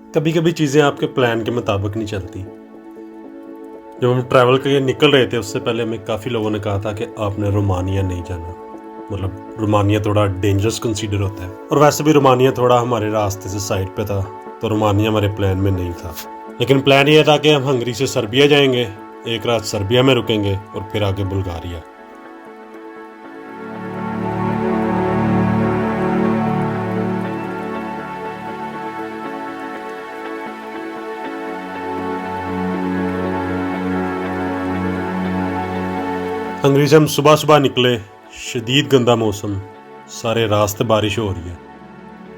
कभी कभी चीज़ें आपके प्लान के मुताबिक नहीं चलती। जब हम ट्रैवल के लिए निकल रहे थे उससे पहले हमें काफ़ी लोगों ने कहा था कि आपने रोमानिया नहीं जाना, मतलब रोमानिया थोड़ा डेंजरस कंसीडर होता है, और वैसे भी रोमानिया थोड़ा हमारे रास्ते से साइड पे था, तो रोमानिया हमारे प्लान में नहीं था। लेकिन प्लान ये था कि हम हंगरी से सर्बिया जाएंगे, एक रात सर्बिया में रुकेंगे और फिर आगे बुल्गारिया। हंगरी से हम सुबह सुबह निकले, शदीद गंदा मौसम, सारे रास्ते बारिश हो रही है।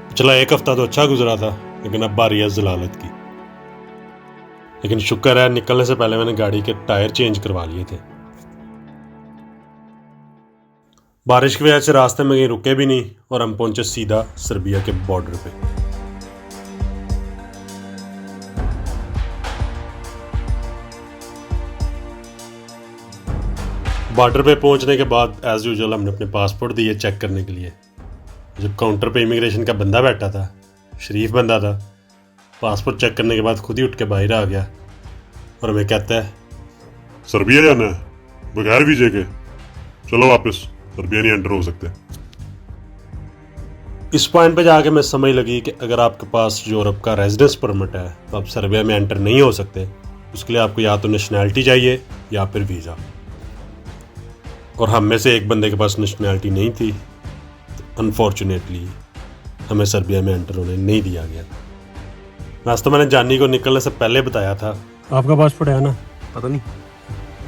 पिछला एक हफ्ता तो अच्छा गुजरा था, लेकिन अब बारी है ज़लालत की। लेकिन शुक्र है निकलने से पहले मैंने गाड़ी के टायर चेंज करवा लिए थे। बारिश की वजह से रास्ते में कहीं रुके भी नहीं और हम पहुंचे सीधा सर्बिया के बॉर्डर पे। बॉर्डर पे पहुंचने के बाद एज यूजुअल हमने अपने पासपोर्ट दिए चेक करने के लिए। जब काउंटर पे इमिग्रेशन का बंदा बैठा था, शरीफ बंदा था, पासपोर्ट चेक करने के बाद खुद ही उठ के बाहर आ गया और हमें कहता है, सर्बिया जाना है बगैर वीजे के, चलो वापस, सर्बिया नहीं एंटर हो सकते। इस पॉइंट पे जाके मैं समझ लगी कि अगर आपके पास यूरोप का रेजिडेंस परमिट है तो आप सर्बिया में एंटर नहीं हो सकते। उसके लिए आपको या तो नेशनैलिटी चाहिए या फिर वीज़ा, और हम में से एक बंदे के पास नेशनैलिटी नहीं थी, तो अनफॉर्चुनेटली हमें सर्बिया में एंटर होने नहीं दिया गया। वैसे तो मैंने जानी को निकलने से पहले बताया था। आपका पासपोर्ट है ना? पता नहीं,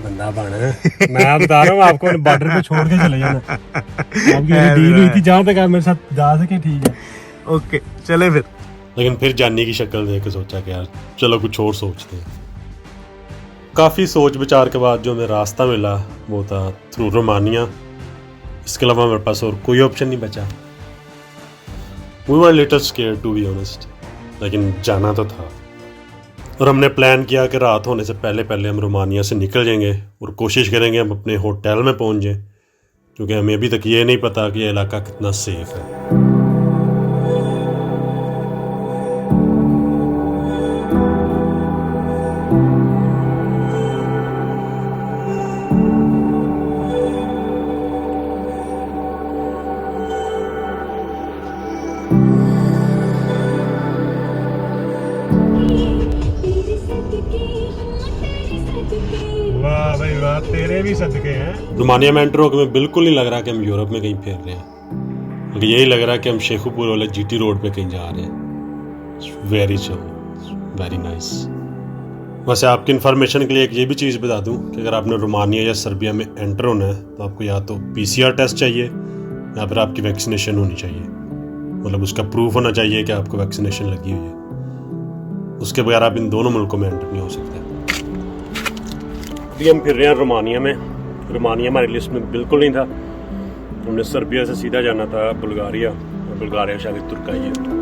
बंदा बना है। मैं बता रहा हूँ आपको, बॉर्डर पे छोड़ के चले जाना। आपकी डील हुई थी, जहाँ तक आप मेरे साथ जा सके ठीक है। ओके चले फिर। लेकिन फिर जानी की शक्ल देख के सोचा कि यार चलो कुछ और सोचते हैं। काफ़ी सोच विचार के बाद जो हमें रास्ता मिला वो था थ्रू रोमानिया। इसके अलावा हमारे पास और कोई ऑप्शन नहीं बचा। We were little scared to be honest, लेकिन जाना तो था। और हमने प्लान किया कि रात होने से पहले पहले हम रोमानिया से निकल जाएंगे और कोशिश करेंगे हम अपने होटल में पहुंच जाएं, क्योंकि हमें अभी तक ये नहीं पता कि ये इलाका कितना सेफ है। वाह भाई वाह, तेरे भी सदके हैं। रोमानिया में एंटर होकर हमें बिल्कुल नहीं लग रहा कि हम यूरोप में कहीं फिर रहे हैं, बल्कि यही लग रहा है कि हम शेखुपुर वाले जीटी रोड पे कहीं जा रहे हैं। Very chill, very nice. वैसे आपकी इन्फॉर्मेशन के लिए एक ये भी चीज़ बता दूं कि अगर आपने रोमानिया या सर्बिया में एंटर होना है तो आपको या तो PCR टेस्ट चाहिए या फिर आपकी वैक्सीनेशन होनी चाहिए, मतलब उसका प्रूफ होना चाहिए कि आपको वैक्सीनेशन लगी हुई है। उसके बगैर आप इन दोनों मुल्कों में एंटर नहीं हो सकते। अभी हम फिर रहे हैं रोमानिया में। रोमानिया हमारी लिस्ट में बिल्कुल नहीं था। हमने सर्बिया से सीधा जाना था बुल्गारिया, और बुल्गारिया से आगे तुर्की है।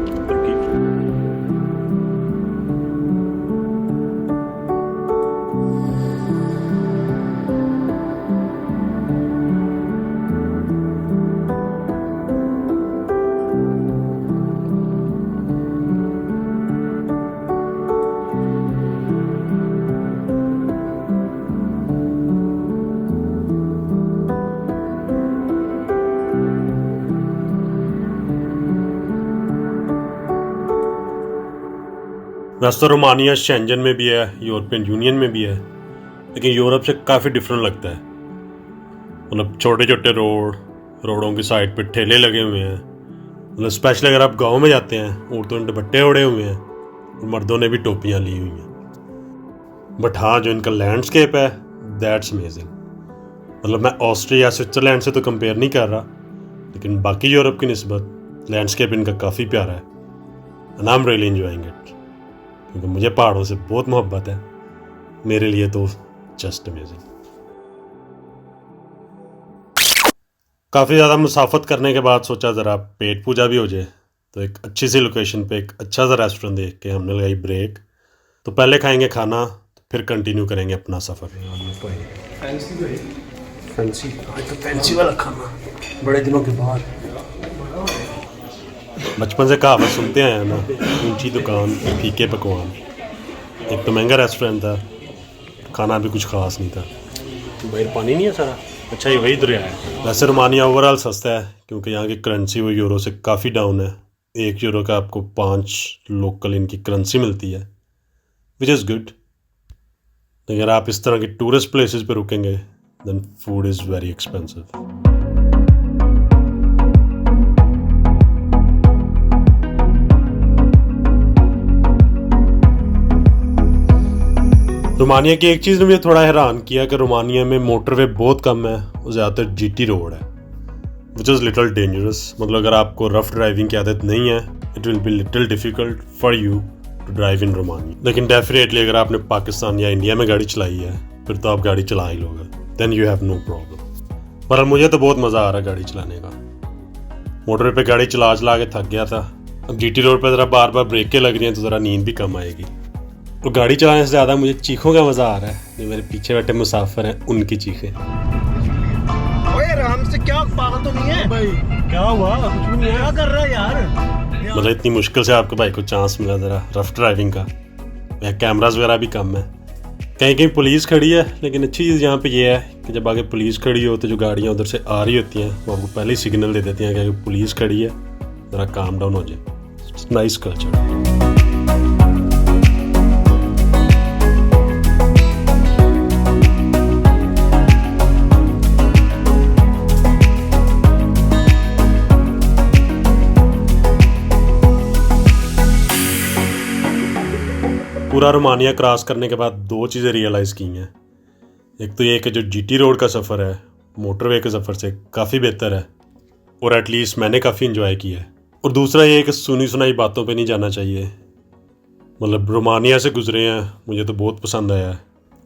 वैसे तो रोमानिया शेंजन में भी है, यूरोपियन यूनियन में भी है, लेकिन यूरोप से काफ़ी डिफरेंट लगता है। मतलब छोटे छोटे रोडों की साइड पे ठेले लगे हुए हैं। मतलब स्पेशली अगर आप गांव में जाते हैं, औरतों ने दुपट्टे ओढ़े हुए हैं और मर्दों ने भी टोपियां ली हुई हैं। बट हाँ, जो इनका लैंडस्केप है दैट्स अमेजिंग। मतलब मैं ऑस्ट्रिया स्विट्ज़रलैंड से तो कंपेयर नहीं कर रहा, लेकिन बाकी यूरोप की निस्बत लैंडस्केप इनका काफ़ी प्यारा है। And I am really enjoying it, क्योंकि मुझे पहाड़ों से बहुत मोहब्बत है। मेरे लिए तो जस्ट अमेजिंग। काफ़ी ज़्यादा मुसाफत करने के बाद सोचा ज़रा पेट पूजा भी हो जाए, तो एक अच्छी सी लोकेशन पे एक अच्छा सा रेस्टोरेंट देख के हमने लगाई ब्रेक। तो पहले खाएंगे खाना, फिर कंटिन्यू करेंगे अपना सफ़र। फैंसी आज तो फैंसी वाला खाना, बड़े दिनों के बाद। बचपन से कहावत सुनते आए हैं ना, ऊंची दुकान फीके पकवान। एक तो महंगा रेस्टोरेंट था, खाना भी कुछ खास नहीं था। बाहर पानी नहीं है सारा, अच्छा ये वही दरिया है। वैसे रोमानिया ओवरऑल सस्ता है क्योंकि यहाँ की करेंसी वो यूरो से काफ़ी डाउन है। 1 यूरो का आपको 5 लोकल इनकी करेंसी मिलती है, विच इज़ गुड। अगर आप इस तरह की टूरिस्ट प्लेसेस पे रुकेंगे then food is very expensive. Romania की एक चीज़ ने मुझे थोड़ा हैरान किया कि रोमानिया में मोटरवे बहुत कम है और ज़्यादातर जीटी रोड है, विच इज़ लिटल डेंजरस। मतलब अगर आपको रफ ड्राइविंग की आदत नहीं है, it will be little difficult for you to drive in Romania. लेकिन डेफिनेटली अगर आपने पाकिस्तान या इंडिया में गाड़ी चलाई है फिर तो आप गाड़ी चला ही लोगे, then you have no problem. पर मुझे तो बहुत मज़ा आ रहा है गाड़ी चलाने का। मोटरवे पे गाड़ी चला के थक गया था। अब जीटी रोड पर ज़रा बार बार ब्रेकें लग रही हैं तो ज़रा नींद भी कम आएगी। तो गाड़ी चलाने से ज़्यादा मुझे चीखों का मज़ा आ रहा है। जो मेरे पीछे बैठे मुसाफिर हैं उनकी चीखें। ओए आराम से, क्या पागल तो नहीं है भाई? क्या हुआ? कुछ भी नहीं है। क्या कर रहा है यार? मतलब इतनी मुश्किल से आपके भाई को चांस मिला ज़रा रफ ड्राइविंग का। यहाँ कैमरास वगैरह भी कम है, कहीं कहीं पुलिस खड़ी है। लेकिन अच्छी चीज़ यहाँ पे ये है कि जब आगे पुलिस खड़ी हो तो जो गाड़ियाँ उधर से आ रही होती हैं वो आपको पहले ही सिग्नल दे देती हैं कि पुलिस खड़ी है, ज़रा काम डाउन हो जाए। Nice culture. पूरा रोमानिया क्रॉस करने के बाद 2 चीज़ें रियलाइज़ की हैं। एक तो ये कि जो जीटी रोड का सफ़र है मोटरवे के सफ़र से काफ़ी बेहतर है और एटलीस्ट मैंने काफ़ी इन्जॉय किया है। और दूसरा ये कि सुनी सुनाई बातों पे नहीं जाना चाहिए। मतलब रोमानिया से गुजरे हैं, मुझे तो बहुत पसंद आया है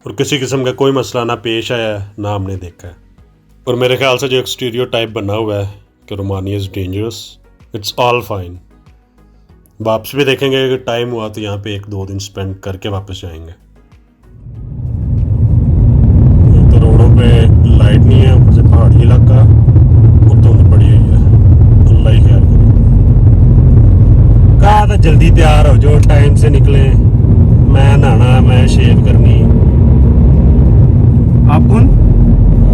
और किसी किस्म का कोई मसला ना पेश आया है ना हमने देखा है। और मेरे ख्याल से जो एक स्टीरियोटाइप बना हुआ है कि Romania is dangerous, it's all fine. वापस भी देखेंगे अगर टाइम हुआ तो यहाँ पे 1-2 दिन स्पेंड करके वापस जाएंगे। तो रोडों पे लाइट नहीं है, ऊपर से पहाड़ी इलाका और धुंध पड़ी हुई है। अल्लाह ही खैर करे। कहा था जल्दी तैयार हो जो, टाइम से निकले। मैं नहाना, मैं शेव करनी। आप कौन?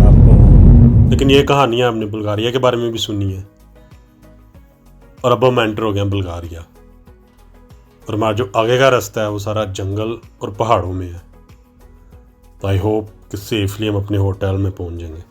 आपको लेकिन ये कहानियाँ हमने बुल्गारिया के बारे में भी सुनी है और अब हम एंटर हो गए हैं बुल्गारिया। और हमारा जो आगे का रास्ता है वो सारा जंगल और पहाड़ों में है। तो आई होप कि सेफली हम अपने होटल में पहुंच जाएंगे।